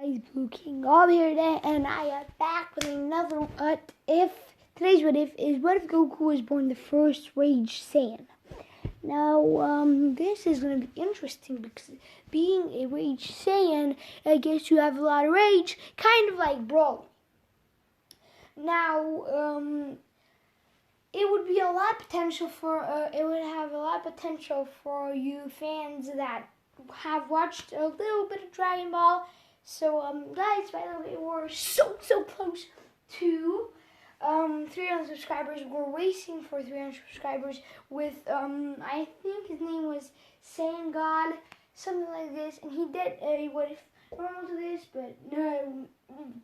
Guys, Blue King Gob here today, and I am back with another what if. Today's what if is, what if Goku was born the first Rage Saiyan? Now, this is going to be interesting because being a Rage Saiyan, I guess you have a lot of rage, kind of like Broly. Now, it would be a lot of potential for, it would have a lot of potential for you fans that have watched a little bit of Dragon Ball. So, guys, by the way, we're so close to 300 subscribers. We're racing for 300 subscribers with, I think his name was Saiyan God, something like this. And he did a what if normal to this, but no,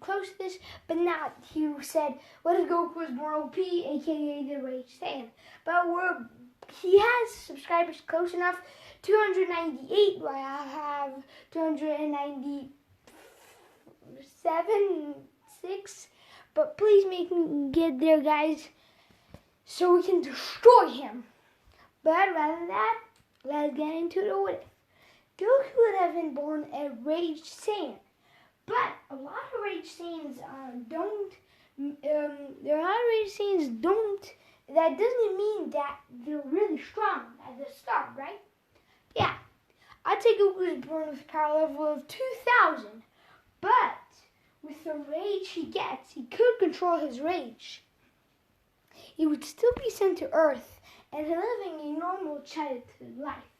close to this, but not. He said, what if Goku was born OP, aka the Rage Saiyan? But he has subscribers close enough. 298, while I have 297, 6. But please make me get there, guys, so we can destroy him. But rather than that, let's get into the what if. Goku would have been born a Rage Saiyan, but a lot of Rage Saiyans don't. That doesn't mean that they're really strong at the start, right? Yeah, I'd say Goku was born with a power level of 2,000, but with the rage he gets, he could control his rage. He would still be sent to Earth and living a normal childhood life.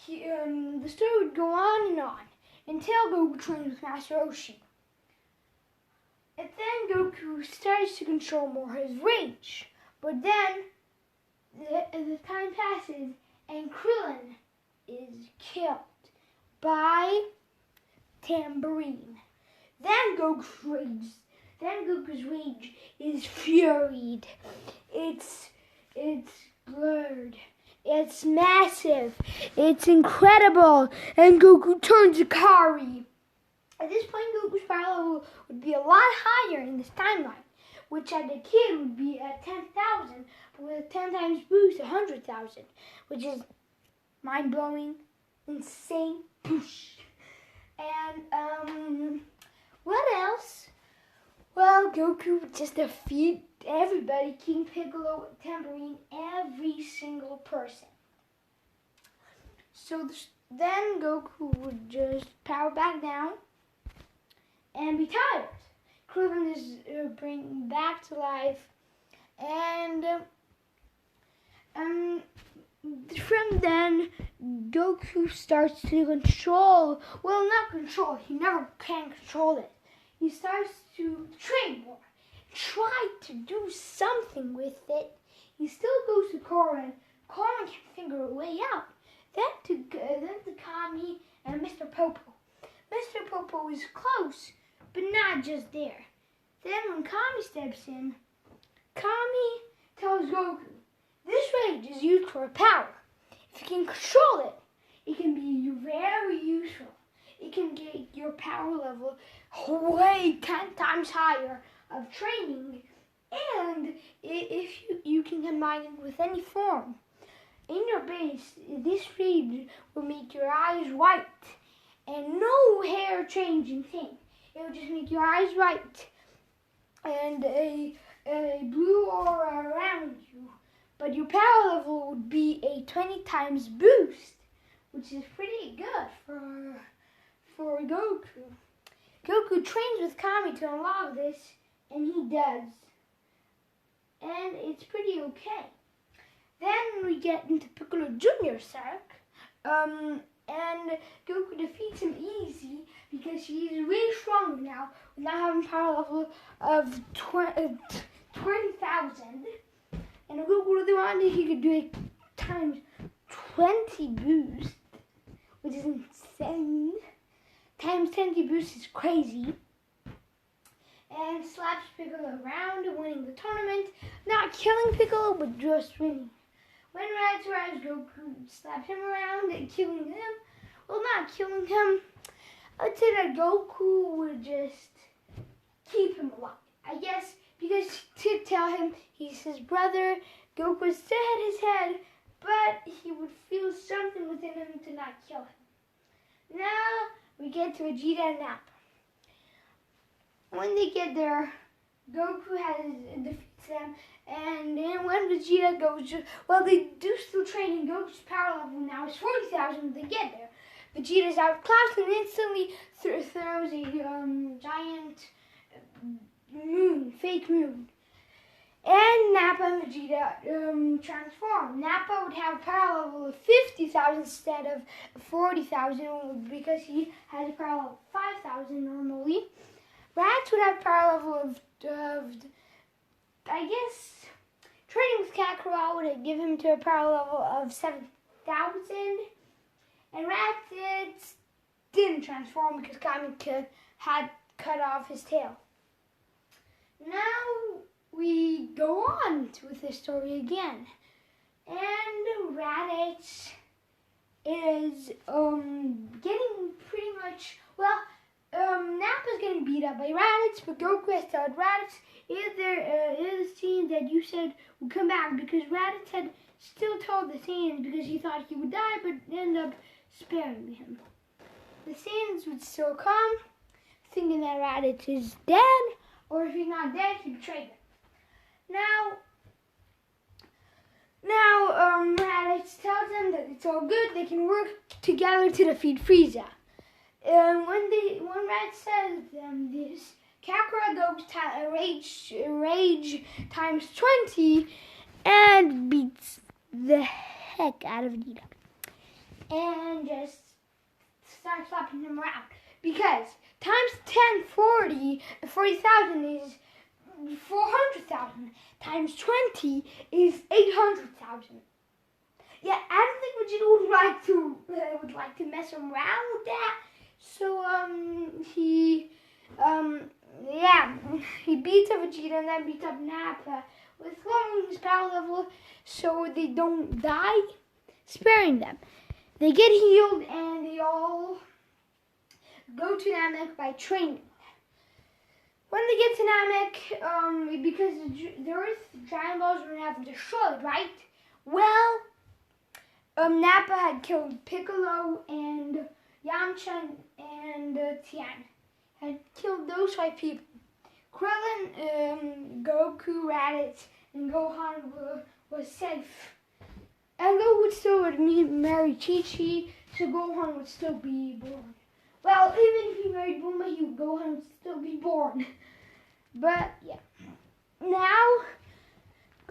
The story would go on until Goku trains with Master Roshi. And then Goku starts to control more his rage. But then the time passes and Krillin is killed by Tambourine. Then Goku's rage is furied. It's blurred. It's massive. It's incredible. And Goku turns Akari. At this point, Goku's power level would be a lot higher in this timeline, which as a kid would be at 10,000, but with 10 times boost, 100,000, which is mind-blowing, insane, push. And, what else? Well, Goku would just defeat everybody, King Piccolo, Tambourine, every single person. So then Goku would just power back down and be tired. Krillin is bring back to life, and from then Goku starts to control. Well, not control. He never can control it. He starts to train more, try to do something with it. He still goes to Korin. Korin can figure a way out. Then to Kami and Mr. Popo. Mr. Popo is close, but not just there. Then when Kami steps in, Kami tells Goku, this rage is used for power. If you can control it, it can be very useful. It can get your power level way 10 times higher of training, and if you can combine it with any form. In your base, this rage will make your eyes white, and no hair changing thing. It will just make your eyes white, and a blue aura around you. But your power level would be a 20 times boost, which is pretty good for Goku. Goku trains with Kami to unlock this, and he does. And it's pretty okay. Then we get into Piccolo Jr.'s arc, and Goku defeats him easy because he's really strong now, without having power level of 20,000. And if Goku really wanted, he could do a times 20 boost, which is insane. Times 20 boost is crazy. And slaps Piccolo around, winning the tournament. Not killing Piccolo, but just winning. When Raditz arrives, Goku slaps him around and killing him. Well, not killing him. I would say that Goku would just keep him alive. I guess because to tell him he's his brother, Goku would still had his head, but he would feel something within him to not kill him. Now we get to Vegeta and Nappa. When they get there, Goku defeats them, and then when Vegeta goes, well, they do still train, and Goku's power level now is 40,000 when they get there. Vegeta's out of class and instantly throws a giant fake moon. And Nappa and Vegeta transform. Nappa would have a power level of 50,000 instead of 40,000 because he has a power level of 5,000 normally. Raditz would have a power level of I guess, training with Kakarot would give him to a power level of 7,000. And Raditz didn't transform because Kami had cut off his tail. Now we go on with the story again. And Raditz is getting pretty much, well, Nappa's getting beat up by Raditz, but Goku has told Raditz, is a scene that you said would come back, because Raditz had still told the Saiyans because he thought he would die, but ended up sparing him. The Saiyans would still come, thinking that Raditz is dead, or if he's not dead, he betrayed them. Now, Raditz tells them that it's all good, they can work together to defeat Frieza. When Raditz says this, Kakarot goes rage times 20 and beats the heck out of Vegeta. And just starts slapping him around. Because times 10, 40,000 is 400,000. Times 20 is 800,000. Yeah, I don't think Vegeta would like to mess around with that. So he beats up Vegeta and then beats up Nappa with lowering his power level so they don't die, sparing them. They get healed and they all go to Namek by training. When they get to Namek, because the Earth Dragon Balls were having destroyed, right? Well, Nappa had killed Piccolo and Yamcha and Tien. Had killed those 5 people. Krillin, Goku, Raditz, and Gohan was safe. And Goku would marry Chi-Chi, so Gohan would still be born. Well, even if he married Bulma, Gohan would still be born. But, yeah. Now,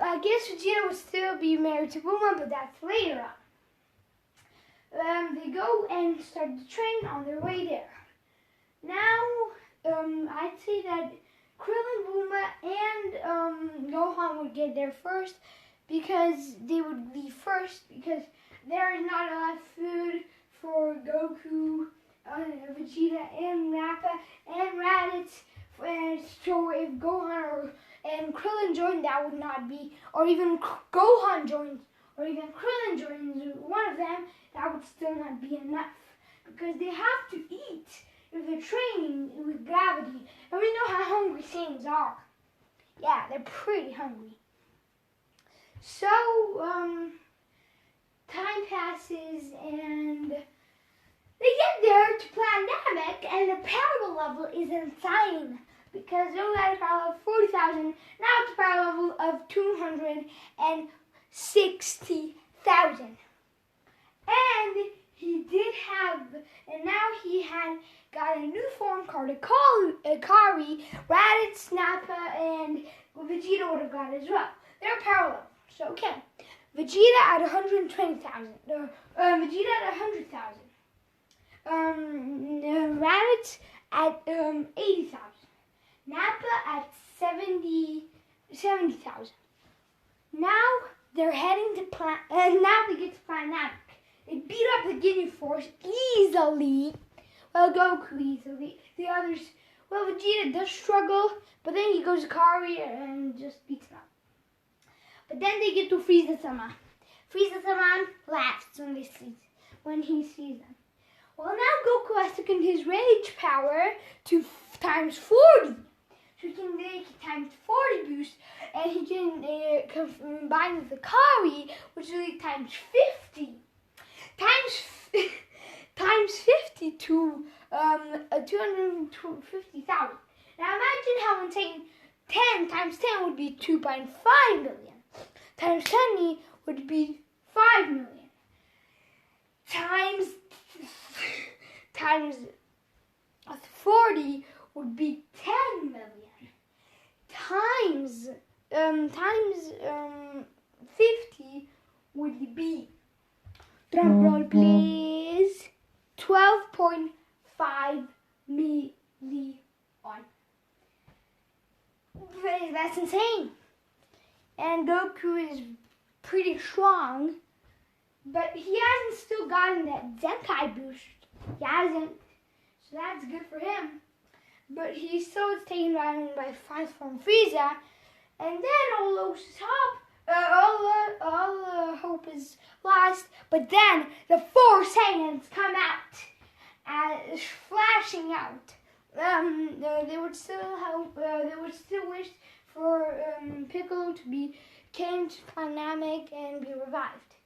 I guess Vegeta would still be married to Bulma, but that's later on. They go and start to train on their way there. Now, I'd say that Krillin, Bulma, and Gohan would get there first because they would leave first because there is not enough food for Goku, Vegeta, and Nappa, and Raditz. So if Gohan and Krillin join, that would not be, or even Gohan joins, or even Krillin joins one of them, that would still not be enough because they have to eat if they're training with gravity. And we know how hungry Saiyans are. Yeah, they're pretty hungry. So, time passes and they get there to Planet Namek and the power level is insane because they only had a power level of 40,000, now it's a power level of 260,000. And now he had got a new form called Akari, Raditz, Nappa, and Vegeta would have got as well. They're power level. So, okay. Vegeta at 120,000. Vegeta at 100,000. Raditz at 80,000. Nappa at 70,000. Now they're heading to now they get to Planet Namek. They beat up the Ginyu Force easily. Well, Goku easily. The others, well, Vegeta does struggle, but then he goes to Kari and just beats him up. But then they get to Frieza-sama. Frieza-sama laughs when he sees them. Well, now Goku has taken his rage power to times 40. So he can make a times 40 boost, and he can combine with the Kari, which is like times 50. Times 50 to 250,000. Now imagine how insane 10 times 10 would be 2.5 million. Times 10 would be 5 million. Times 40 would be 10 million. Times 50 would be, drum roll please, 12.5 million. That's insane. And Goku is pretty strong, but he hasn't still gotten that Zenkai boost. He hasn't, so that's good for him. But he still is taken down by 5 from Frieza, and then all hope is lost. But then the 4 Saiyans come out, flashing out. They would still hope. They would still wish for Piccolo to be changed dynamic and be revived.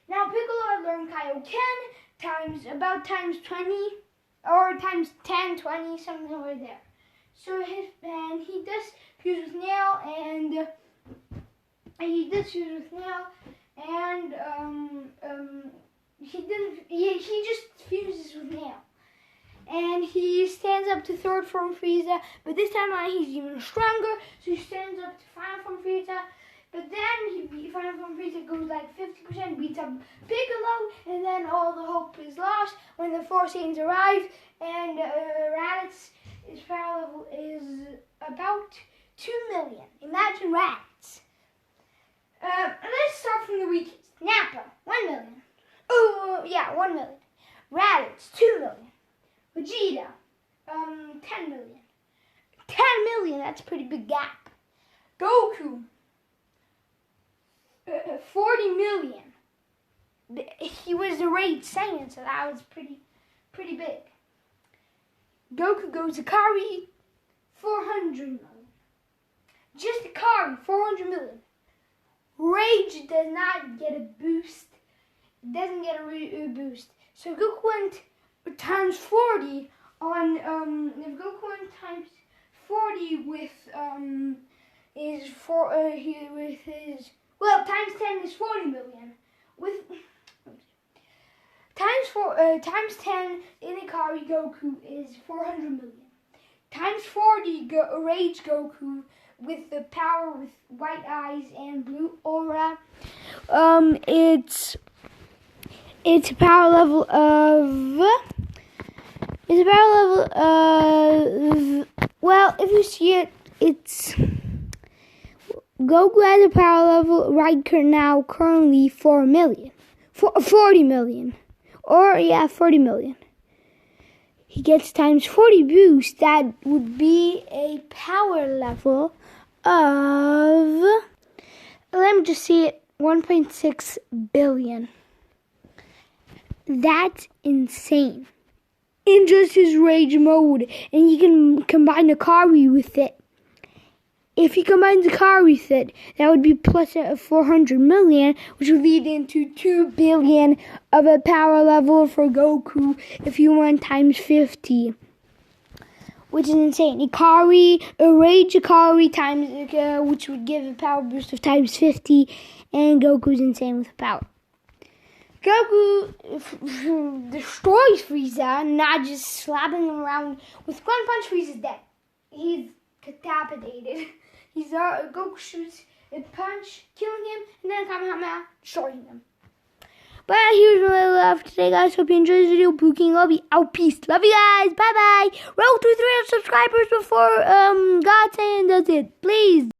Now Piccolo had learned Kaioken times 20 or times 10, 20, something over there. So he does fuse with Nail and he just fuses with Nail. And he stands up to 3rd form Frieza, but this time around he's even stronger, so he stands up to final form Frieza. But then final form Frieza goes like 50%, beats up Piccolo, and then all the hope is lost when the 4 Saiyans arrive, and Raditz' power level is about 2 million. Imagine Raditz. Let's start from the weakest. Nappa, 1 million. Oh, yeah, 1 million. Raditz, 2 million. Vegeta, 10 million. 10 million, that's a pretty big gap. Goku, 40 million. He was a Rage Saiyan, so that was pretty big. Goku goes to Akari, 400 million. Just Akari, 400 million. Rage does not get a boost. It doesn't get a boost. So Goku went times 40 on if Goku went times 40 with times 10 is 40 million. With times 10 in Akari Goku is 400 million. Times 40 Rage Goku with the power with white eyes and blue aura. It's a power level of. Well, if you see it, it's Goku has a power level right now currently 40 million. 40 million. He gets times 40 boost. That would be a power level of, let me just see it, 1.6 billion. That's insane. In just his rage mode, and he can combine Akari with it. If he combines Akari with it, that would be plus 400 million, which would lead into 2 billion of a power level for Goku if you went times 50. Which is insane. Rage Akari times, which would give a power boost of times 50, and Goku's insane with the power. Goku destroys Frieza, not just slapping him around. With one punch, Frieza's dead. He's decapitated. Goku shoots a punch, killing him, and then Kamehameha, destroying him. But here's what I love today, guys. Hope you enjoyed this video. Blue King Love you. Out. Peace. Love you guys. Bye-bye. Roll to 300 subscribers before God Saiyan does it. Please.